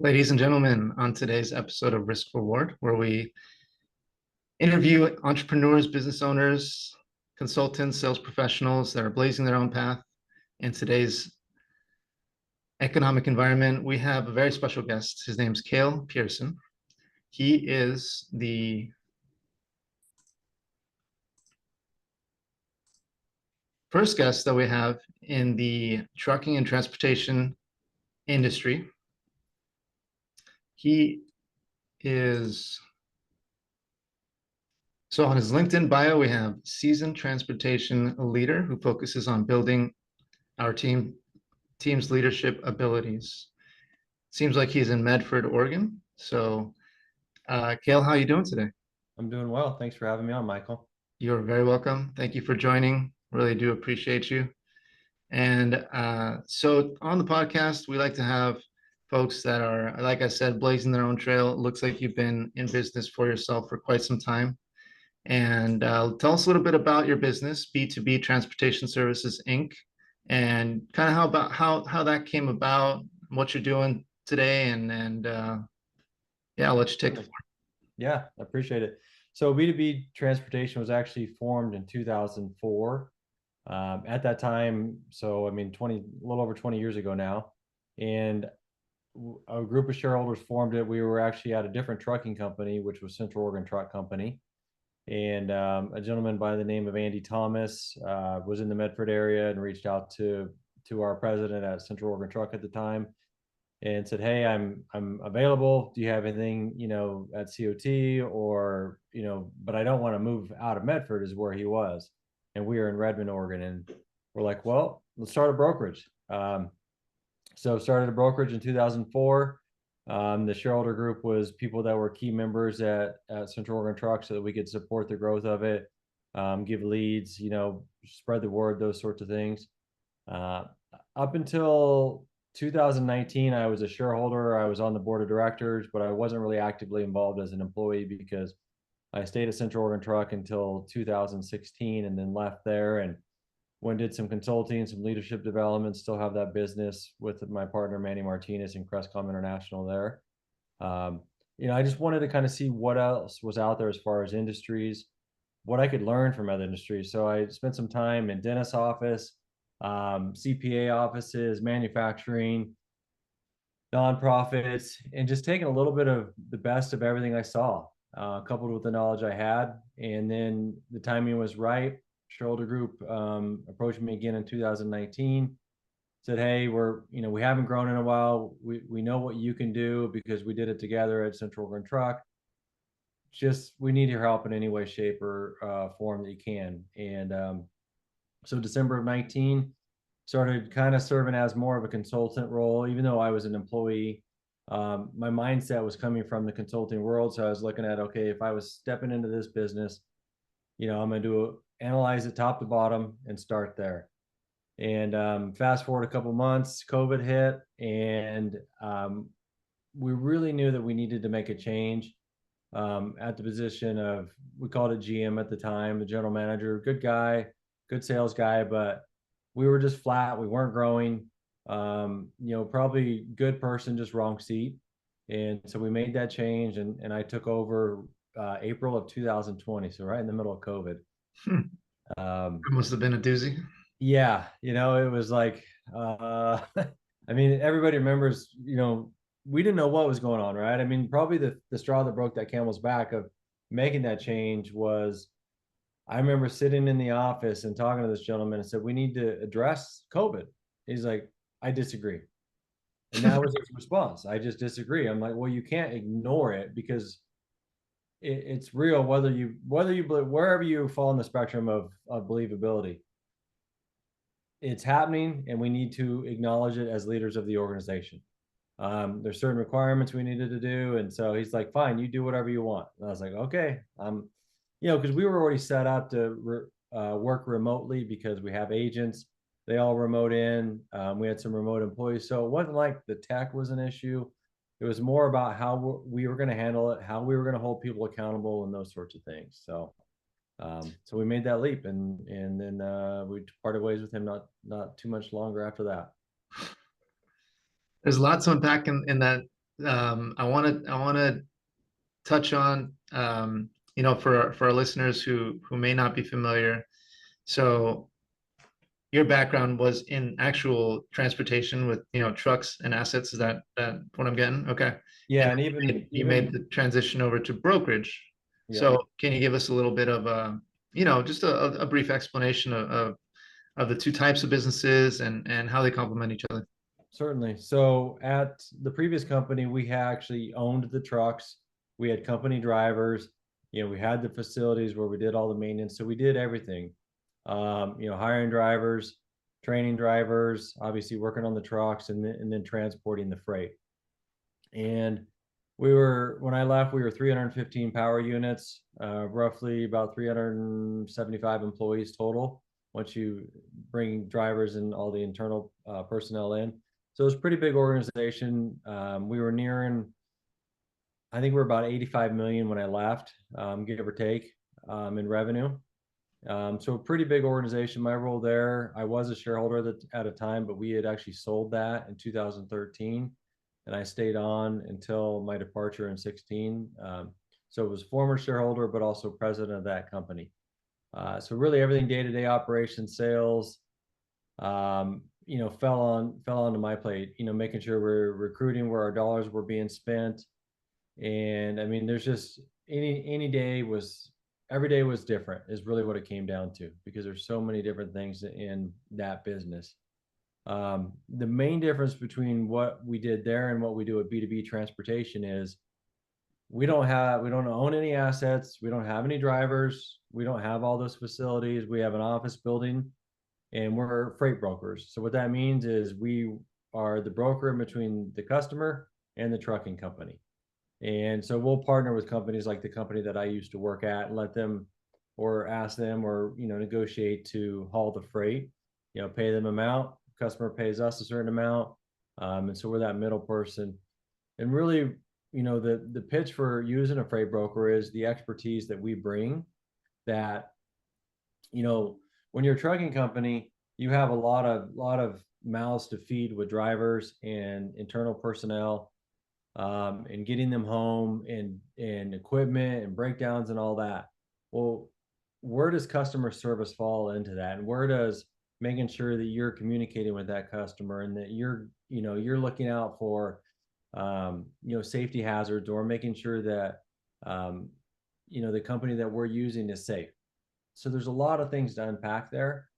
Ladies and gentlemen, on today's episode of Risk Reward, where we interview entrepreneurs, business owners, consultants, sales professionals that are blazing their own path in today's economic environment, we have a very special guest. His name's Cale Pearson. He is the first guest that we have in the trucking and transportation industry. He is So on his LinkedIn bio, we have seasoned transportation leader who focuses on building our team's leadership abilities. Seems like he's in Medford, Oregon. Cale, how are you doing today? I'm doing well. Thanks for having me on, Michael. You're very welcome. Thank you for joining. Really do appreciate you. So on the podcast, we like to have folks that are, like I said, blazing their own trail. It looks like you've been in business for yourself for quite some time. And tell us a little bit about your business, B2B Transportation Services Inc., and kind of how that came about, what you're doing today, and yeah, I'll let you take the floor. Yeah, I appreciate it. So B2B transportation was actually formed in 2004. At that time, so I mean, a little over 20 years ago now, and a group of shareholders formed it. We were actually at a different trucking company, which was Central Oregon Truck Company, and a gentleman by the name of Andy Thomas was in the Medford area and reached out to our president at Central Oregon Truck at the time and said, "Hey, I'm available. Do you have anything, at COT or, but I don't want to move out of Medford," is where he was. And we are in Redmond, Oregon. And we're like, well, let's start a brokerage. So started a brokerage in 2004. The shareholder group was people that were key members at Central Oregon Truck so that we could support the growth of it, give leads, spread the word, those sorts of things. Up until 2019, I was a shareholder. I was on the board of directors, but I wasn't really actively involved as an employee because I stayed at Central Oregon Truck until 2016 and then left there and went did some consulting, some leadership development, still have that business with my partner, Manny Martinez and Crestcom International there. I just wanted to kind of see what else was out there as far as industries, what I could learn from other industries. So I spent some time in dentist office, CPA offices, manufacturing, nonprofits, and just taking a little bit of the best of everything I saw, coupled with the knowledge I had. And then the timing was right. Shareholder group approached me again in 2019, said, "Hey, we haven't grown in a while. We know what you can do because we did it together at Central Oregon Truck. Just we need your help in any way, shape, or form that you can." And so December of 19, started kind of serving as more of a consultant role, even though I was an employee. My mindset was coming from the consulting world. So I was looking at, okay, if I was stepping into this business, I'm going to analyze it top to bottom and start there. And fast forward a couple months, COVID hit, and we really knew that we needed to make a change at the position of, we called it GM at the time, the general manager, good guy, good sales guy, but we were just flat. We weren't growing. Probably good person, just wrong seat. And so we made that change, and I took over April of 2020, so right in the middle of COVID. Hmm. Um, It must have been a doozy. yeah, it was like, I mean, everybody remembers, we didn't know what was going on, right? I mean, probably the straw that broke that camel's back of making that change was, I remember sitting in the office and talking to this gentleman and said, "We need to address COVID." He's like, "I disagree." And that was his response. "I just disagree." I'm like, "Well, you can't ignore it because it's real, wherever you fall on the spectrum of believability, it's happening and we need to acknowledge it as leaders of the organization. There's certain requirements we needed to do." And so he's like, "Fine, you do whatever you want." And I was like, "Okay." Because we were already set up to work remotely because we have agents. They all remote in. We had some remote employees. So it wasn't like the tech was an issue. It was more about how we were going to handle it, how we were going to hold people accountable and those sorts of things. So we made that leap, and then we parted ways with him not too much longer after that. There's lots to unpack in that I want to touch on, for our listeners who may not be familiar. So your background was in actual transportation with, trucks and assets. Is that what I'm getting? Okay. And Yeah, and you made the even transition over to brokerage. yeah, So can you give us a little bit of just a brief explanation of the two types of businesses and how they complement each other? certainly. So at the previous company, we actually owned the trucks. We had company drivers. We had the facilities where we did all the maintenance. So we did everything. Hiring drivers, training drivers, obviously working on the trucks, and then transporting the freight. And when I left, we were 315 power units, roughly about 375 employees total, once you bring drivers and all the internal personnel in. So it was a pretty big organization. We were nearing, I think we're about 85 million when I left, give or take, in revenue. So a pretty big organization. My role there, I was a shareholder at a time, but we had actually sold that in 2013, and I stayed on until my departure in 16. So it was former shareholder, but also president of that company. So really everything day-to-day operations, sales, fell onto my plate. Making sure we're recruiting where our dollars were being spent, and I mean, there's just any day was every day was different is really what it came down to, because there's so many different things in that business. The main difference between what we did there and what we do at B2B transportation is we don't own any assets, we don't have any drivers, we don't have all those facilities. We have an office building, and we're freight brokers. So what that means is we are the broker in between the customer and the trucking company. And so we'll partner with companies like the company that I used to work at and let them, or ask them, or negotiate to haul the freight, pay them amount, customer pays us a certain amount. And so we're that middle person. And really, the pitch for using a freight broker is the expertise that we bring. That, when you're a trucking company, you have a lot of mouths to feed with drivers and internal personnel, and getting them home, and equipment and breakdowns and all that. Well, where does customer service fall into that? And where does making sure that you're communicating with that customer, and that you're looking out for, safety hazards, or making sure that, the company that we're using is safe. So there's a lot of things to unpack there.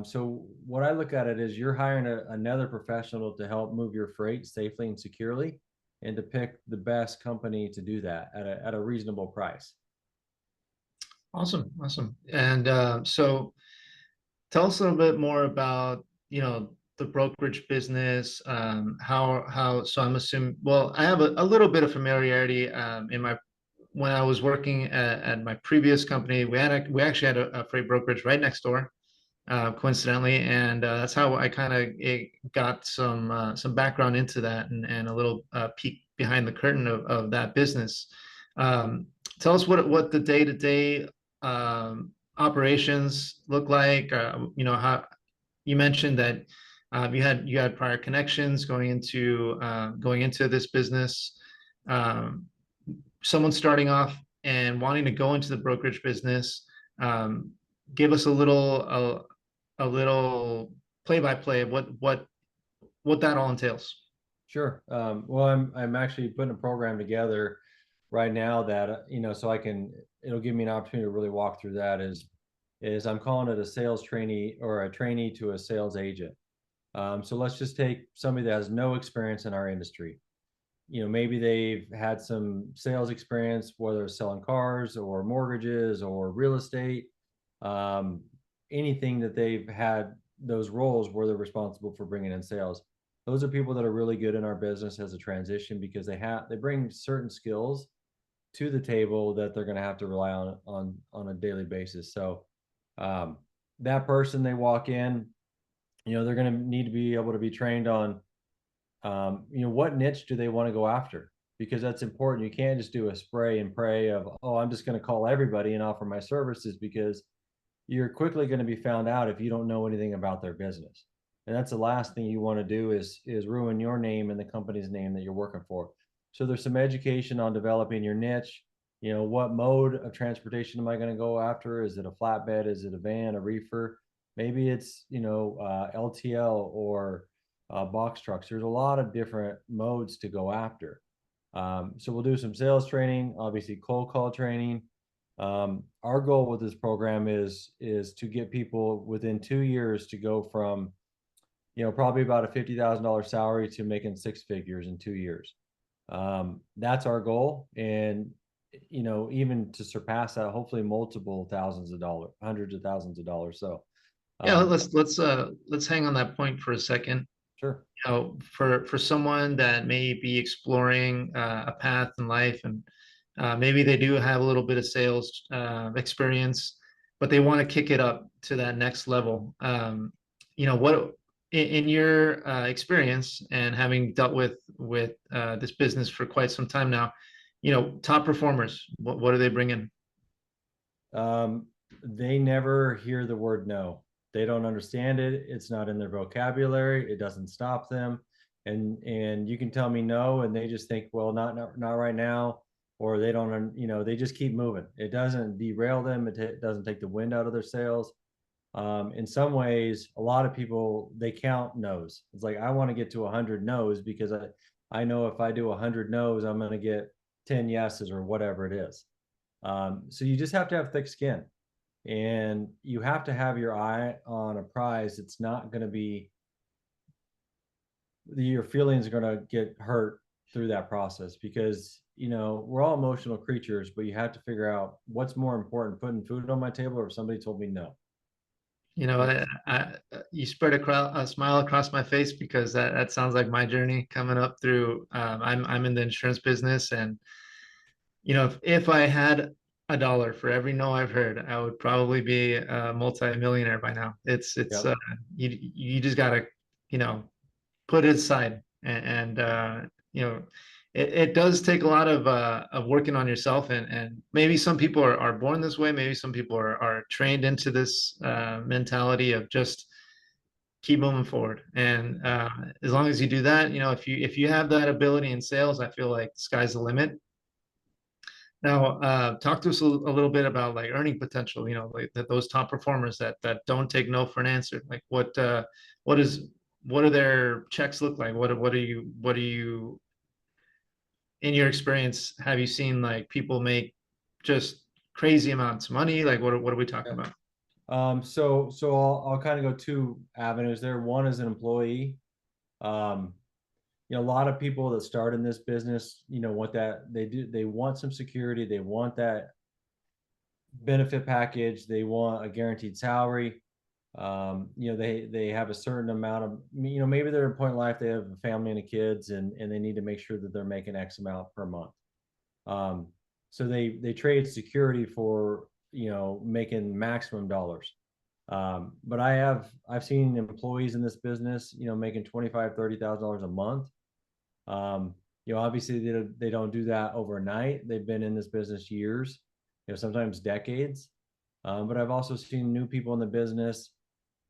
So what I look at it is you're hiring another professional to help move your freight safely and securely, and to pick the best company to do that at a reasonable price. Awesome, awesome. And so tell us a little bit more about, the brokerage business. So I'm assuming, well, I have a little bit of familiarity when I was working at my previous company. We actually had a freight brokerage right next door, coincidentally, and that's how I kind of got some background into that, and a little peek behind the curtain of that business. Um, Tell us what the day-to-day operations look like. How you mentioned that you had prior connections going into this business. Um, Someone starting off and wanting to go into the brokerage business. Um, Give us a little play-by-play of what that all entails. Sure. Well, I'm actually putting a program together right now that, so it'll give me an opportunity to really walk through that. Is I'm calling it a sales trainee, or a trainee to a sales agent. So let's just take somebody that has no experience in our industry. Maybe they've had some sales experience, whether it's selling cars or mortgages or real estate, um, anything that they've had those roles where they're responsible for bringing in sales. Those are people that are really good in our business as a transition, because they bring certain skills to the table that they're going to have to rely on a daily basis. So um, that person, they walk in, they're going to need to be able to be trained on, what niche do they want to go after? Because that's important. You can't just do a spray and pray of, oh, I'm just going to call everybody and offer my services, because you're quickly going to be found out if you don't know anything about their business. And that's the last thing you want to do is ruin your name and the company's name that you're working for. So there's some education on developing your niche. You know, what mode of transportation am I going to go after? Is it a flatbed? Is it a van, a reefer? Maybe it's, LTL or box trucks. There's a lot of different modes to go after. So we'll do some sales training, obviously cold call training. Our goal with this program is to get people within 2 years to go from, probably about a $50,000 salary to making six figures in 2 years. That's our goal, and even to surpass that, hopefully multiple thousands of dollars, hundreds of thousands of dollars. So, Yeah, um, let's hang on that point for a second. sure. For someone that may be exploring a path in life, and maybe they do have a little bit of sales experience, but they want to kick it up to that next level. What in your experience and having dealt with this business for quite some time now, top performers, what do they bring in? Um, they never hear the word no. They don't understand it. It's not in their vocabulary. It doesn't stop them. And you can tell me no, and they just think, well, not right now, or they don't, they just keep moving. It doesn't derail them. It doesn't take the wind out of their sails. In some ways, a lot of people, they count no's. It's like, I want to get to 100 no's because I know if I do 100 no's, I'm going to get 10 yeses or whatever it is. So you just have to have thick skin, and you have to have your eye on a prize. It's not going to be, your feelings are going to get hurt through that process, because we're all emotional creatures, but you have to figure out what's more important, putting food on my table or if somebody told me no. You know, you spread a smile across my face, because that sounds like my journey coming up through. I'm in the insurance business, and if I had a dollar for every no I've heard, I would probably be a multi-millionaire by now. Yep. You just gotta you know put it aside, and it does take a lot of working on yourself, and maybe some people are born this way, maybe some people are trained into this mentality of just keep moving forward. And as long as you do that, if you have that ability in sales, I feel like the sky's the limit. Now, talk to us a little bit about like earning potential, like those top performers that don't take no for an answer. Like what is what do their checks look like? What are you in your experience, have you seen like people make just crazy amounts of money? Like what are we talking about? So I'll kind of go two avenues there. One is an employee. Um, a lot of people that start in this business, want that, they want some security, they want that benefit package, they want a guaranteed salary. They have a certain amount of, maybe they're at a point in life, they have a family and a kids, and they need to make sure that they're making X amount per month. Um, so they trade security for, making maximum dollars. But I've seen employees in this business, making 25, $30,000 a month. Obviously they don't do that overnight. They've been in this business years, sometimes decades. But I've also seen new people in the business,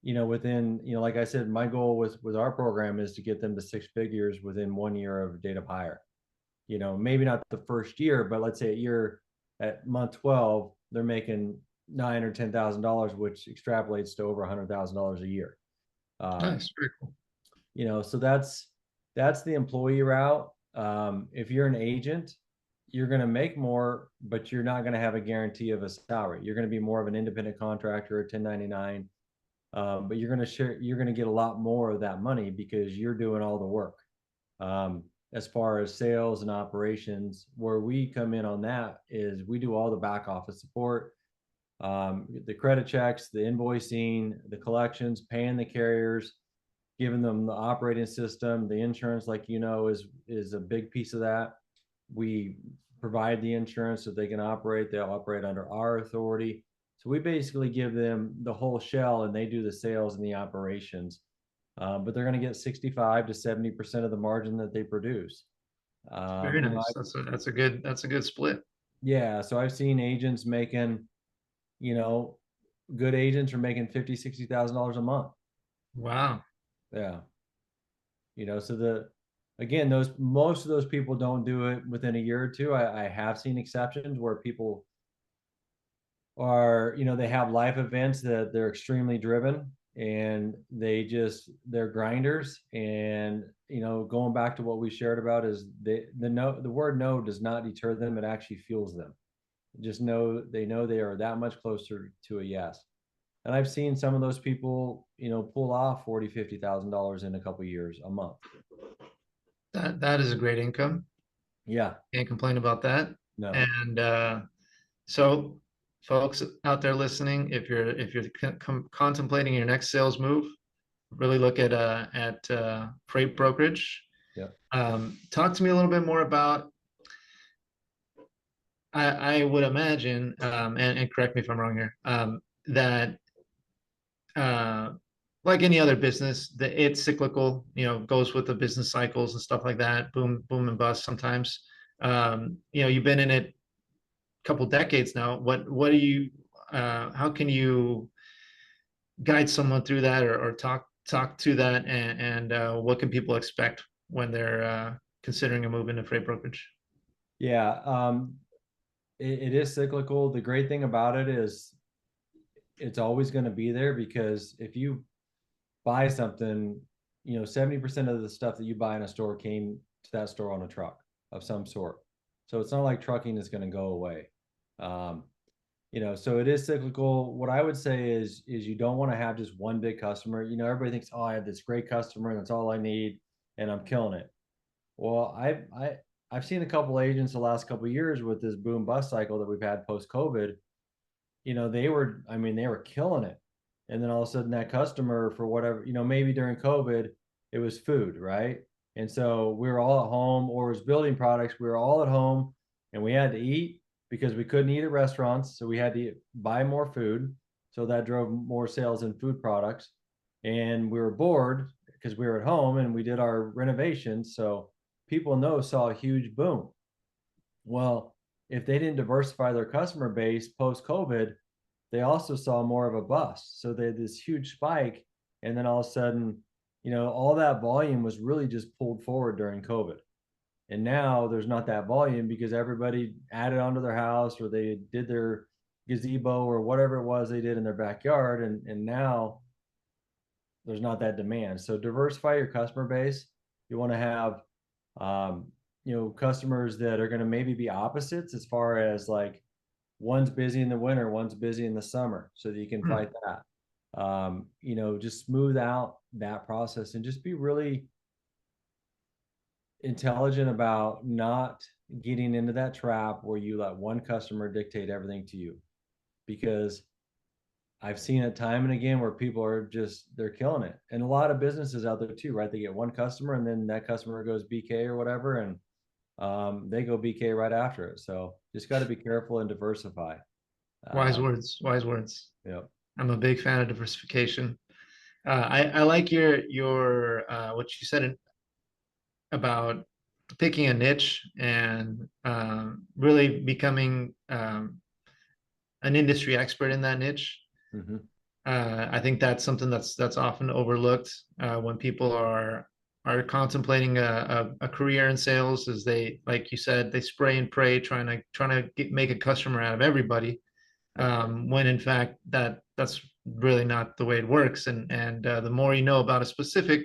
within, like I said, my goal with our program is to get them to six figures within 1 year of date of hire. Maybe not the first year, but let's say at month 12, they're making $9,000 or $10,000, which extrapolates to over $100,000 a year. Nice, very cool. So that's the employee route. If you're an agent, you're going to make more, but you're not going to have a guarantee of a salary. You're going to be more of an independent contractor, a 1099. But you're going to get a lot more of that money because you're doing all the work. As far as sales and operations, where we come in on that is we do all the back office support, the credit checks, the invoicing, the collections, paying the carriers, giving them the operating system, the insurance, like is a big piece of that. We provide the insurance so they can operate. They'll operate under our authority. So we basically give them the whole shell, and they do the sales and the operations. But they're going to get 65 to 70% of the margin that they produce. Very nice. That's a good split. Yeah. So I've seen agents making, you know, good agents are making 50, $60,000 a month. Wow. Yeah. So again, most of those people don't do it within a year or two. I have seen exceptions where people are, they have life events that they're extremely driven, and they're grinders. And going back to what we shared about, is the word no does not deter them, it actually fuels them. Just know they are that much closer to a yes. And I've seen some of those people, pull off 40, $50,000 in a couple of years, a month. That is a great income. Yeah. Can't complain about that. No. And so, folks out there listening, if you're contemplating your next sales move, really look at freight brokerage. Yeah. Talk to me a little bit more about. I would imagine, and correct me if I'm wrong here, that uh, like any other business, that it's cyclical, goes with the business cycles and stuff like that, boom, boom and bust sometimes. You've been in it a couple decades now. What do you, how can you guide someone through that, or talk to that, and what can people expect when they're considering a move into freight brokerage? Yeah. It is cyclical. The great thing about it is it's always going to be there, because if you buy something, 70% of the stuff that you buy in a store came to that store on a truck of some sort. So it's not like trucking is going to go away. Um, so it is cyclical. What I would say is you don't want to have just one big customer. Everybody thinks, oh, I have this great customer and that's all I need and I'm killing it. Well, I've seen a couple agents the last couple of years with this boom bust cycle that we've had post COVID. They were killing it. And then all of a sudden that customer, for whatever, maybe during COVID, it was food, right? And so we were all at home, or it was building products. We were all at home and we had to eat because we couldn't eat at restaurants. So we had to buy more food. So that drove more sales in food products. And we were bored because we were at home and we did our renovations. So people saw a huge boom. Well, if they didn't diversify their customer base post COVID, they also saw more of a bust. So they had this huge spike. And then all of a sudden, all that volume was really just pulled forward during COVID. And now there's not that volume because everybody added onto their house, or they did their gazebo or whatever it was they did in their backyard. And now there's not that demand. So diversify your customer base. You want to have, customers that are going to maybe be opposites, as far as like one's busy in the winter, one's busy in the summer, so that you can fight that. Just smooth out that process and just be really intelligent about not getting into that trap where you let one customer dictate everything to you. Because I've seen it time and again where people they're killing it. And a lot of businesses out there too, right? They get one customer and then that customer goes BK or whatever, and they go BK right after it. So just got to be careful and diversify. Wise words, wise words. Yeah. I'm a big fan of diversification. I like your what you said about picking a niche and really becoming an industry expert in that niche. Mm-hmm. I think that's something that's often overlooked when people are contemplating a career in sales. Is they, like you said, they spray and pray, trying to make a customer out of everybody, when in fact that's really not the way it works. And the more you know about a specific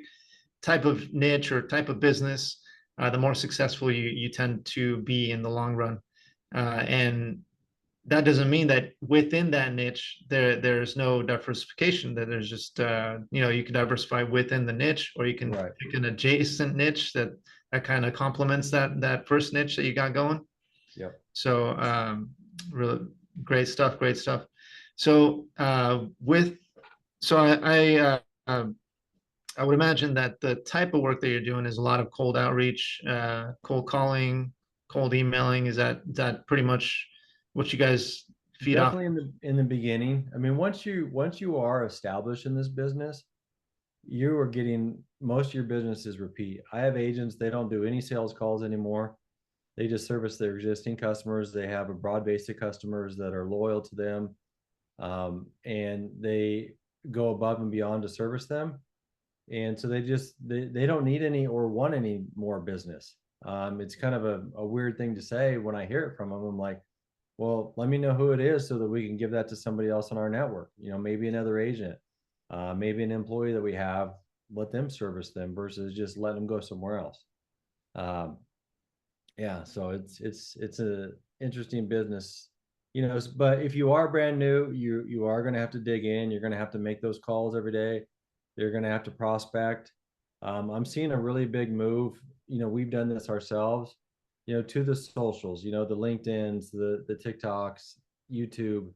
type of niche or type of business, the more successful you tend to be in the long run. And that doesn't mean that within that niche there's no diversification, that there's just you can diversify within the niche, or you can Right. pick an adjacent niche that kind of complements that first niche that you got going. Yep. So really great stuff, great stuff. So with so I would imagine that the type of work that you're doing is a lot of cold outreach, cold calling, cold emailing. Is that pretty much what you guys feed off? Definitely in the beginning. I mean, once you are established in this business, you are getting most of your business is repeat. I have agents, they don't do any sales calls anymore. They just service their existing customers. They have a broad base of customers that are loyal to them, and they go above and beyond to service them. And so they don't need any or want any more business. It's kind of a weird thing to say when I hear it from them. I'm like, well, let me know who it is so that we can give that to somebody else in our network. Maybe another agent, maybe an employee that we have, let them service them versus just letting them go somewhere else. Um, yeah, so it's a interesting business, but if you are brand new, you are going to have to dig in. You're going to have to make those calls every day. You're going to have to prospect. I'm seeing a really big move. We've done this ourselves, to the socials, the LinkedIn's, the TikToks, YouTube,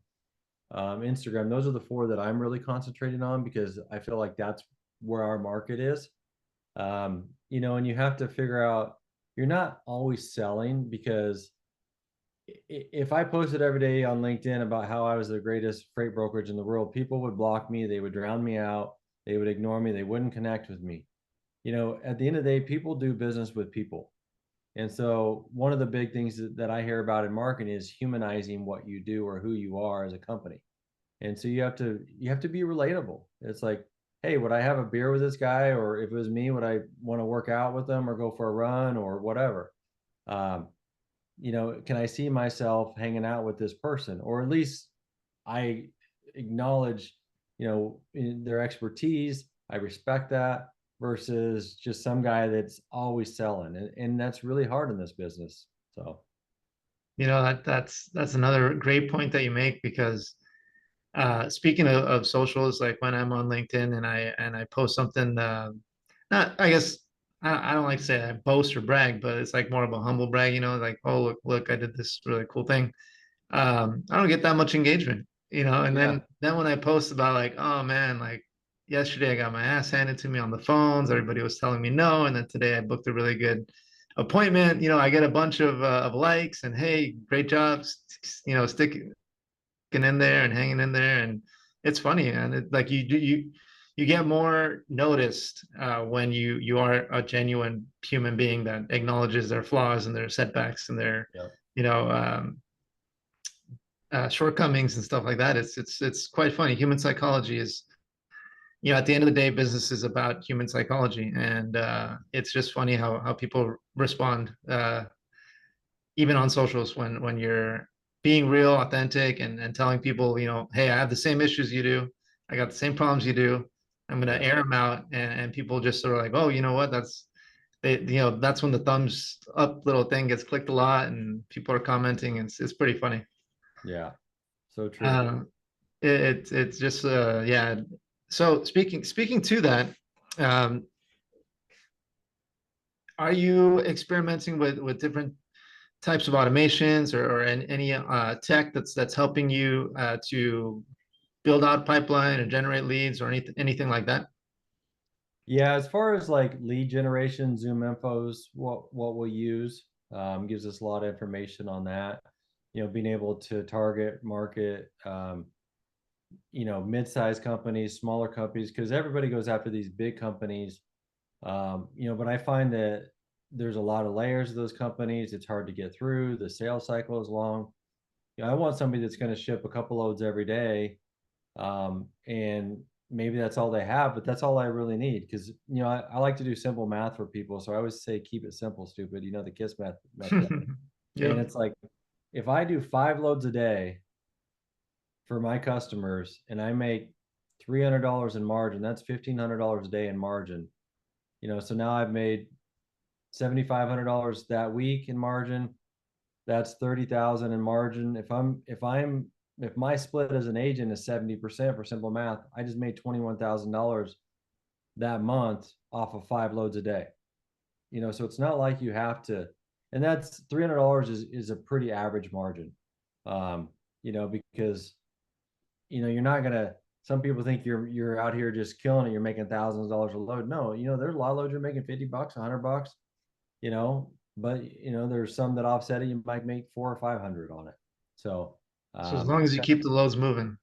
Instagram. Those are the four that I'm really concentrating on because I feel like that's where our market is. And you have to figure out you're not always selling because if I posted every day on LinkedIn about how I was the greatest freight brokerage in the world, people would block me, they would drown me out, they would ignore me, they wouldn't connect with me. At the end of the day, people do business with people. And so one of the big things that I hear about in marketing is humanizing what you do or who you are as a company. And so you have to be relatable. It's like, hey, would I have a beer with this guy? Or if it was me, would I want to work out with them or go for a run or whatever? Um, can I see myself hanging out with this person? Or at least I acknowledge, their expertise. I respect that versus just some guy that's always selling. And that's really hard in this business. So That's another great point that you make because speaking of socials, like when I'm on LinkedIn and I post something, not I guess I don't like to say I boast or brag, but it's like more of a humble brag, like, oh look, I did this really cool thing. I don't get that much engagement, and yeah, then when I post about like, oh man, like yesterday I got my ass handed to me on the phones, everybody was telling me no, and then today I booked a really good appointment, I get a bunch of likes and hey, great job, sticking in there and hanging in there, and it's funny, and like you get more noticed when you are a genuine human being that acknowledges their flaws and their setbacks and their yeah, you know shortcomings and stuff like that. It's quite funny. Human psychology is, at the end of the day, business is about human psychology, and it's just funny how people respond, even on socials when you're being real, authentic, and telling people, hey, I have the same issues you do, I got the same problems you do. I'm gonna yeah, air them out, and people just sort of like, oh, you know what? That's when the thumbs up little thing gets clicked a lot, and people are commenting. It's pretty funny. yeah. So true. Uh, it's just yeah. So speaking to that, um, are you experimenting with different types of automations or any tech that's helping you to build out pipeline or generate leads or anything like that? Yeah, as far as like lead generation, Zoom Info's what we'll use, gives us a lot of information on that. Being able to target market, mid-sized companies, smaller companies, because everybody goes after these big companies. But I find that there's a lot of layers of those companies. It's hard to get through. The sales cycle is long. I want somebody that's going to ship a couple loads every day, and maybe that's all they have, but that's all I really need because I like to do simple math for people. So I always say keep it simple, stupid. The KISS method. And Yep. it's like if I do 5 loads a day for my customers and I make $300 in margin, that's $1,500 a day in margin. So now I've made $7,500 that week in margin. That's 30,000 in margin. If my split as an agent is 70% for simple math, I just made $21,000 that month off of 5 loads a day. So it's not like you have to, and that's $300 is a pretty average margin. Because you're not gonna. Some people think you're out here just killing it. You're making thousands of dollars a load. No, there's a lot of loads you're making $50, $100, but there's some that offset it. You might make 400 or 500 on it. So So as long as you keep the loads moving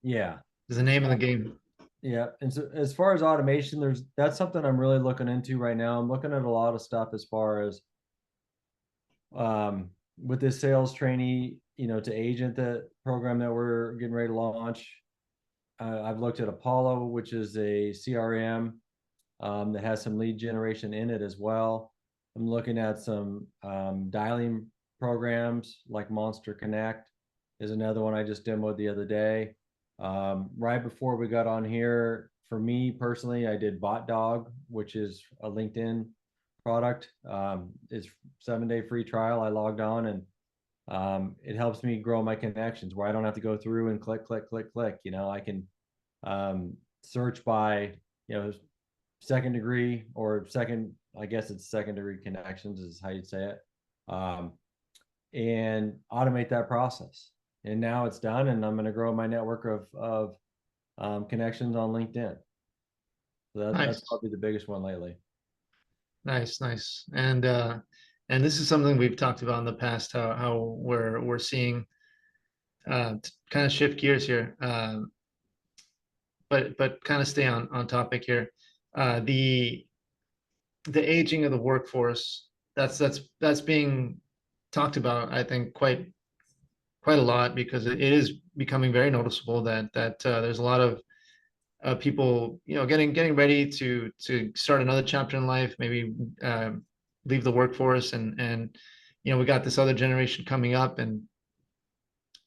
yeah, is the name of the game. yeah. And so as far as automation, that's something I'm really looking into right now. I'm looking at a lot of stuff as far as with this sales trainee, to agent that program that we're getting ready to launch. I've looked at Apollo, which is a CRM that has some lead generation in it as well. I'm looking at some dialing programs like Monster Connect is another one I just demoed the other day. Right before we got on here, for me personally, I did Bot Dog, which is a LinkedIn product. It's 7-day free trial. I logged on, and it helps me grow my connections where I don't have to go through and click, click, click, click. I can search by, second degree or second, I guess it's second degree connections is how you'd say it. And automate that process. And now it's done, and I'm going to grow my network of connections on LinkedIn. So that's Nice, probably the biggest one lately. nice. And this is something we've talked about in the past, how we're seeing to kind of shift gears here, but kind of stay on topic here. The aging of the workforce, that's being talked about, I think, quite a lot, because it is becoming very noticeable that there's a lot of people, getting ready to start another chapter in life, maybe leave the workforce, and we got this other generation coming up, and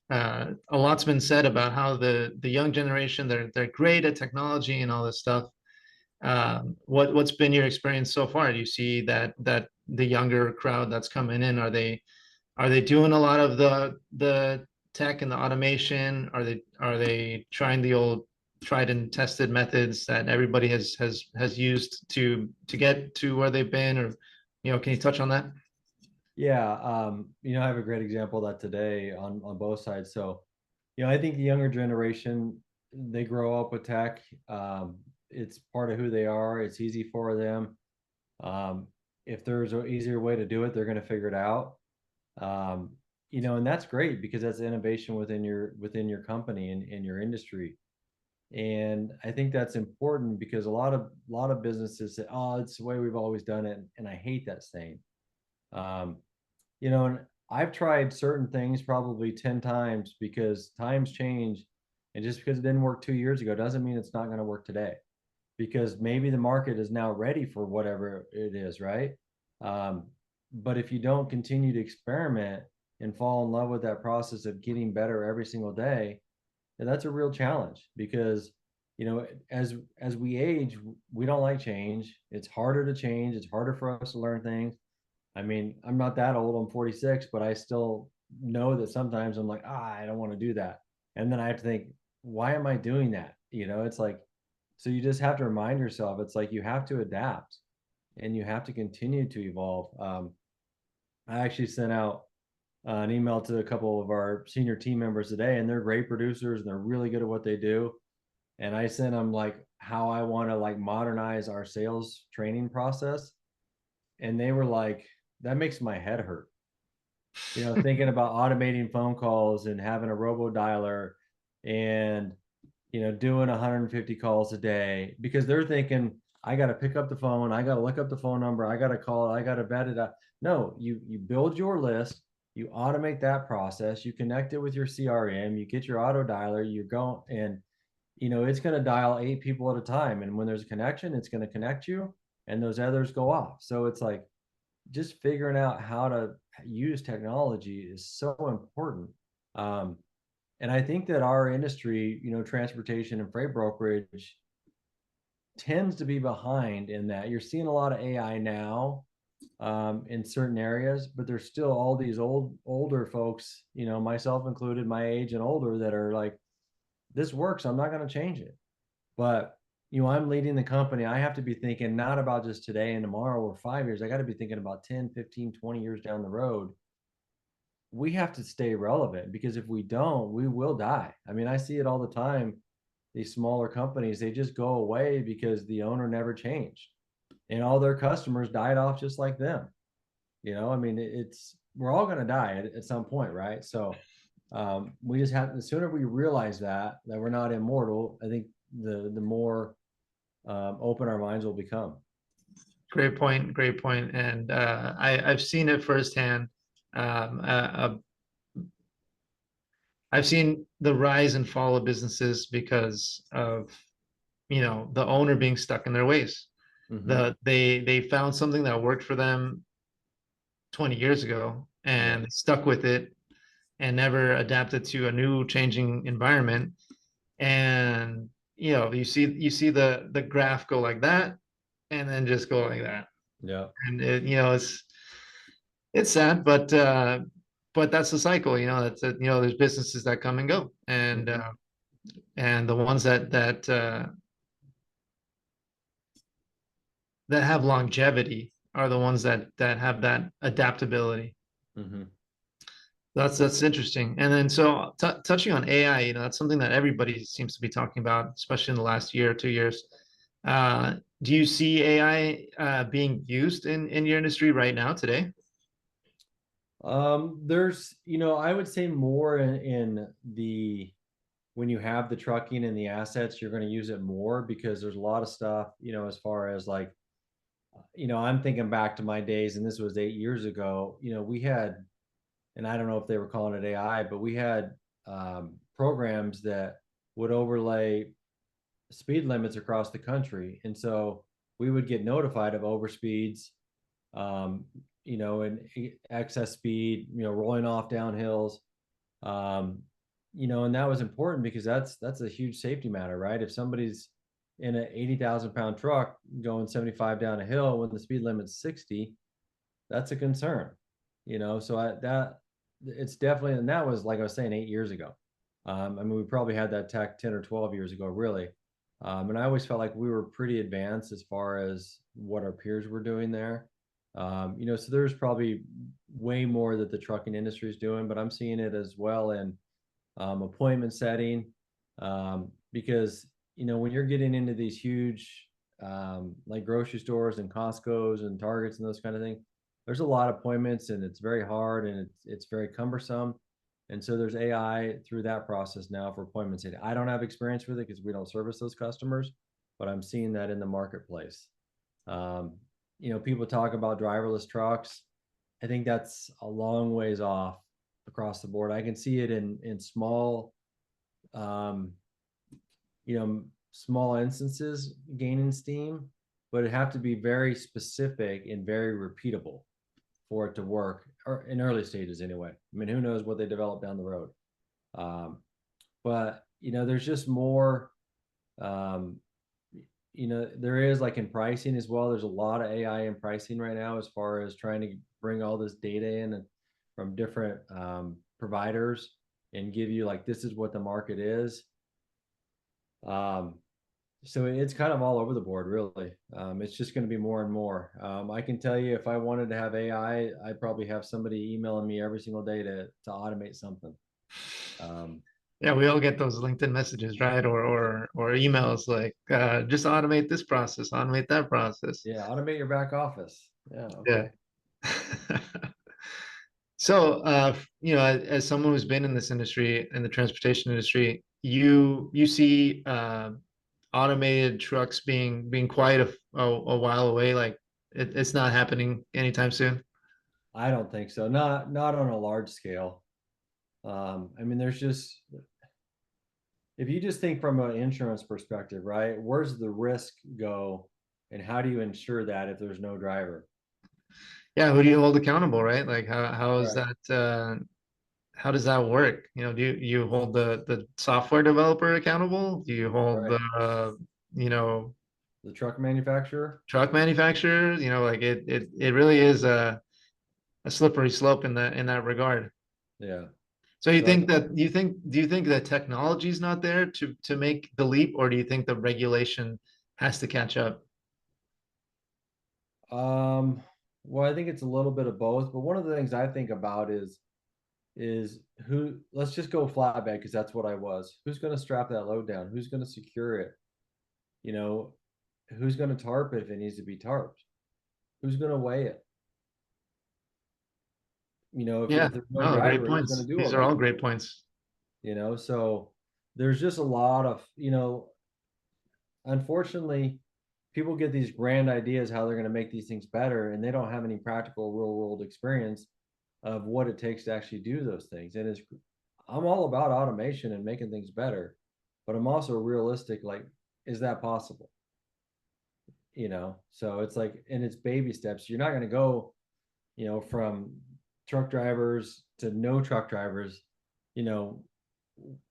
a lot's been said about how the young generation, they're great at technology and all this stuff. What's been your experience so far? Do you see that the younger crowd that's coming in, are they doing a lot of the tech and the automation? Are they trying the old tried and tested methods that everybody has used to get to where they've been? Or, can you touch on that? Yeah, I have a great example of that today on both sides. So, I think the younger generation, they grow up with tech. It's part of who they are. It's easy for them. Um, if there's an easier way to do it, they're going to figure it out. Um, and that's great because that's innovation within your company and in your industry. And I think that's important because a lot of businesses say, "Oh, it's the way we've always done it," and I hate that saying. Um, and I've tried certain things probably 10 times because times change. And just because it didn't work 2 years ago doesn't mean it's not going to work today, because maybe the market is now ready for whatever it is, right? Um, but if you don't continue to experiment and fall in love with that process of getting better every single day, then that's a real challenge because as we age, we don't like change. It's harder to change. It's harder for us to learn things. I mean, I'm not that old. I'm 46, but I still know that sometimes I'm like, I don't want to do that. And then I have to think, why am I doing that? It's like, so you just have to remind yourself, it's like you have to adapt and you have to continue to evolve. I actually sent out an email to a couple of our senior team members today, and they're great producers and they're really good at what they do. And I sent them like how I want to like modernize our sales training process. And they were like, that makes my head hurt. Thinking about automating phone calls and having a robo dialer and, doing 150 calls a day because they're thinking, I got to pick up the phone. I got to look up the phone number. I got to call. I got to vet it up. No, you build your list. You automate that process. You connect it with your CRM. You get your auto dialer. You go and, it's going to dial 8 people at a time. And when there's a connection, it's going to connect you and those others go off. So it's like, just figuring out how to use technology is so important. Um, and I think that our industry, transportation and freight brokerage tends to be behind in that. You're seeing a lot of AI now in certain areas, but there's still all these older folks, myself included, my age and older, that are like, this works. I'm not going to change it. But I'm leading the company. I have to be thinking not about just today and tomorrow or 5 years. I got to be thinking about 10, 15, 20 years down the road. We have to stay relevant because if we don't, we will die. I mean, I see it all the time. These smaller companies, they just go away because the owner never changed and all their customers died off just like them. I mean, we're all going to die at some point, right? So we just have, the sooner we realize that we're not immortal, I think the more open our minds will become. Great point. Great point. And I've seen it firsthand. Um, a, I've seen the rise and fall of businesses because of, the owner being stuck in their ways. Mm-hmm. They found something that worked for them 20 years ago Yeah. and they stuck with it and never adapted to a new changing environment. And you see the graph go like that and then just go like that. Yeah. And it's sad, but that's the cycle. There's businesses that come and go, Mm-hmm. and the ones that have longevity are the ones that have that adaptability. Mm-hmm. That's interesting. And then so touching on AI, that's something that everybody seems to be talking about, especially in the last year or 2 years. Do you see AI being used in your industry right now today? There's, I would say more in the when you have the trucking and the assets, you're going to use it more because there's a lot of stuff, as far as like, I'm thinking back to my days, and this was 8 years ago. We had, and I don't know if they were calling it AI, but we had programs that would overlay speed limits across the country. And so we would get notified of overspeeds, um, and excess speed, rolling off down hills. Um, and that was important because that's a huge safety matter, right? If somebody's in an 80,000 pound truck going 75 down a hill when the speed limit's 60, that's a concern, so that it's definitely, and that was, like I was saying, 8 years ago. I mean, we probably had that tech 10 or 12 years ago, really. And I always felt like we were pretty advanced as far as what our peers were doing there. So there's probably way more that the trucking industry is doing, but I'm seeing it as well in appointment setting, because when you're getting into these huge like grocery stores and Costco's and Targets and those kind of things, there's a lot of appointments and it's very hard and it's very cumbersome. And so there's AI through that process now for appointment setting. I don't have experience with it because we don't service those customers, but I'm seeing that in the marketplace. Um, People talk about driverless trucks. I think that's a long ways off across the board. I can see it in small, um, small instances gaining steam, but it have to be very specific and very repeatable for it to work, or in early stages anyway. I mean, who knows what they develop down the road? Um, but there's just more. Um, there is, like, in pricing as well. There's a lot of AI in pricing right now as far as trying to bring all this data in and from different providers and give you, like, this is what the market is. Um, so it's kind of all over the board, really. It's just going to be more and more. I can tell you, if I wanted to have AI, I'd probably have somebody emailing me every single day to automate something. Um, Yeah, we all get those LinkedIn messages, right? Or emails like just automate this process, automate that process. yeah, automate your back office. Yeah, Yeah. okay. So, as someone who's been in this industry, in the transportation industry, you see automated trucks being quite a while away. Like it's not happening anytime soon. I don't think so. Not on a large scale. I mean, there's just, if you just think from an insurance perspective, right? Where's the risk go, and how do you ensure that if there's no driver? Yeah, who do you hold accountable, right? Like how is Right. that how does that work? Do you hold the software developer accountable? Do you hold Right. the you know The truck manufacturer. truck manufacturer? Like it really is a slippery slope in that regard. Yeah. So you So think that you think do you think that technology is not there to make the leap, or do you think the regulation has to catch up? Um, well, I think it's a little bit of both, but one of the things I think about is who, let's just go flatbed because that's what I was. Who's going to strap that load down? Who's going to secure it? You know, who's going to tarp it if it needs to be tarped? Who's going to weigh it? Yeah, If there's no no, great driver, who's going to points. do all These are that? all great points. So there's just a lot of, unfortunately, people get these grand ideas how they're going to make these things better, and they don't have any practical real world experience of what it takes to actually do those things. And I'm all about automation and making things better, but I'm also realistic. Like, is that possible? So it's like, and it's baby steps. You're not going to go, from truck drivers to no truck drivers, you know,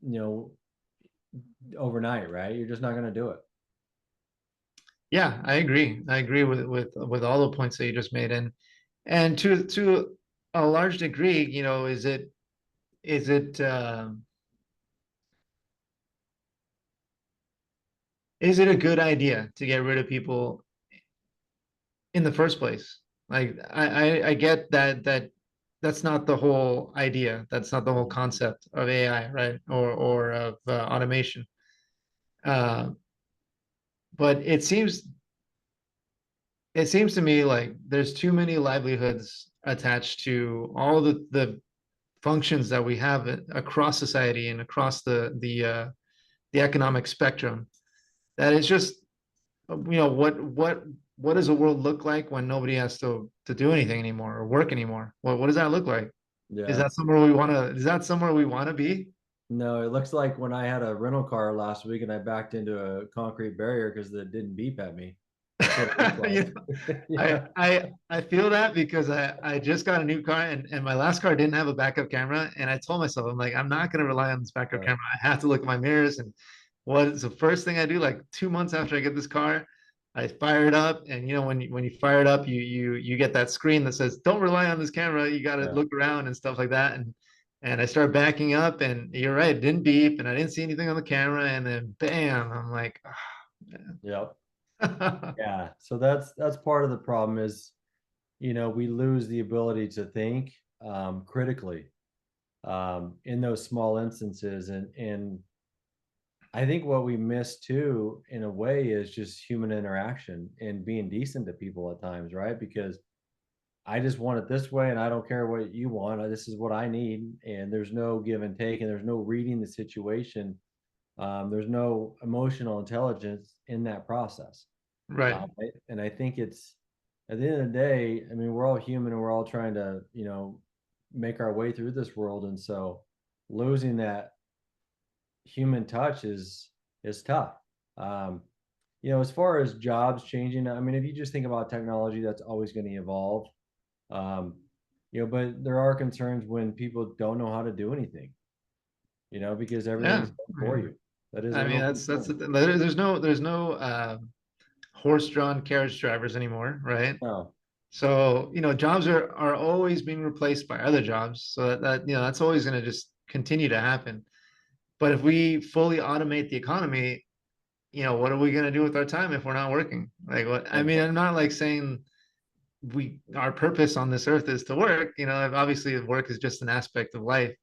you know, overnight, right? You're just not going to do it. Yeah, I agree. I agree with all the points that you just made. And to a large degree, is it is it a good idea to get rid of people in the first place? Like I get that that's not the whole idea. That's not the whole concept of AI, right? Or of automation. Uh, but it seems to me like there's too many livelihoods attached to all the functions that we have across society and across the economic spectrum. That is just what does the world look like when nobody has to do anything anymore or work anymore? What does that look like? Yeah. Is that somewhere we want to be? No, it looks like when I had a rental car last week and I backed into a concrete barrier because it didn't beep at me. That's what it looks You know, like. I Yeah. I I feel that because I just got a new car and my last car didn't have a backup camera and I told myself I'm like I'm not gonna rely on this backup Uh, camera. I have to look at my mirrors and what is the first thing I do like 2 months after I get this car, I fire it up and when you fire it up you get that screen that says don't rely on this camera. You got to yeah. look around and stuff like that and I start backing up and you're right, it didn't beep and I didn't see anything on the camera and then bam, I'm like, Yep. oh, Yeah. So that's part of the problem is, we lose the ability to think critically in those small instances. And I think what we miss too, in a way, is just human interaction and being decent to people at times, right? Because I just want it this way and I don't care what you want. This is what I need. And there's no give and take and there's no reading the situation. There's no emotional intelligence in that process. right. And I think it's at the end of the day, I mean, we're all human and we're all trying to, make our way through this world. And so losing that human touch is tough. Um, as far as jobs changing, I mean, if you just think about technology, that's always going to evolve. Um, but there are concerns when people don't know how to do anything, because everything's Yeah. done for you. That is a I mean, real that's concern. there's no horse-drawn carriage drivers anymore, right? No, So, jobs are always being replaced by other jobs. So that's always going to just continue to happen. But if we fully automate the economy, what are we going to do with our time if we're not working? Like what? I yeah, mean, I'm not like saying our purpose on this earth is to work. Obviously work is just an aspect of life.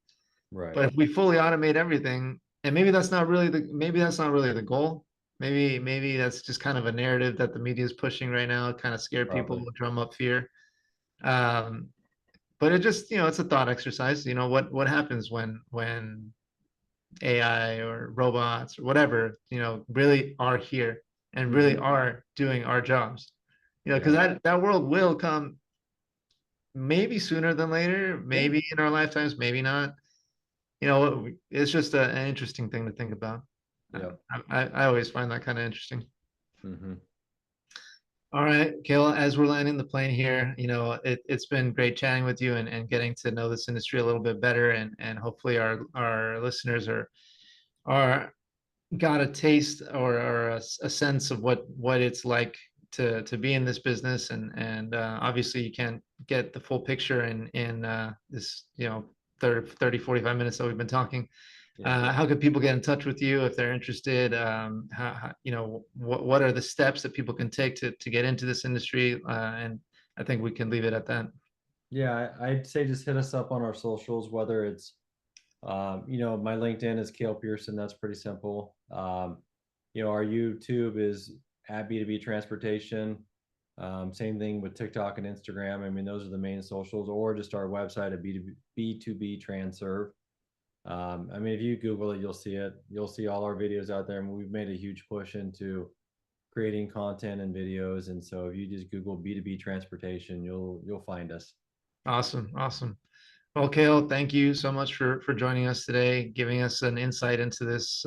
right, But if we fully automate everything, and maybe that's not really the goal. Maybe that's just kind of a narrative that the media is pushing right now, kind of scare people, probably. drum up fear. Um, but it just, it's a thought exercise. What happens when AI or robots or whatever, really are here and really Hmm. are doing our jobs. Because Yeah, that world will come maybe sooner than later, yeah, maybe in our lifetimes, maybe not. It's just an interesting thing to think about. yeah. I always find that kind of interesting. Hmm. All right, Kale, as we're landing the plane here, it's been great chatting with you and getting to know this industry a little bit better and hopefully our listeners are got a taste or a sense of what it's like to be in this business and obviously you can't get the full picture in this 30 45 minutes that we've been talking. Yeah. How can people get in touch with you if they're interested? What are the steps that people can take to get into this industry? And I think we can leave it at that. Yeah, I'd say just hit us up on our socials, whether it's, my LinkedIn is Cale Pearson. That's pretty simple. Our YouTube is at B2B Transportation. Same thing with TikTok and Instagram. I mean, those are the main socials, or just our website at B2B Transerve. I mean, if you Google it, you'll see it. You'll see all our videos out there. And we've made a huge push into creating content and videos. And so if you just Google B2B Transportation, you'll find us. Awesome, awesome. Well, Kale, thank you so much for joining us today, giving us an insight into this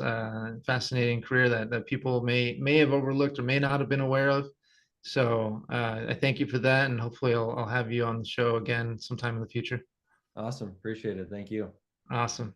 fascinating career that people may have overlooked or may not have been aware of. So I thank you for that, and hopefully I'll have you on the show again sometime in the future. Awesome. Appreciate it. Thank you. Awesome.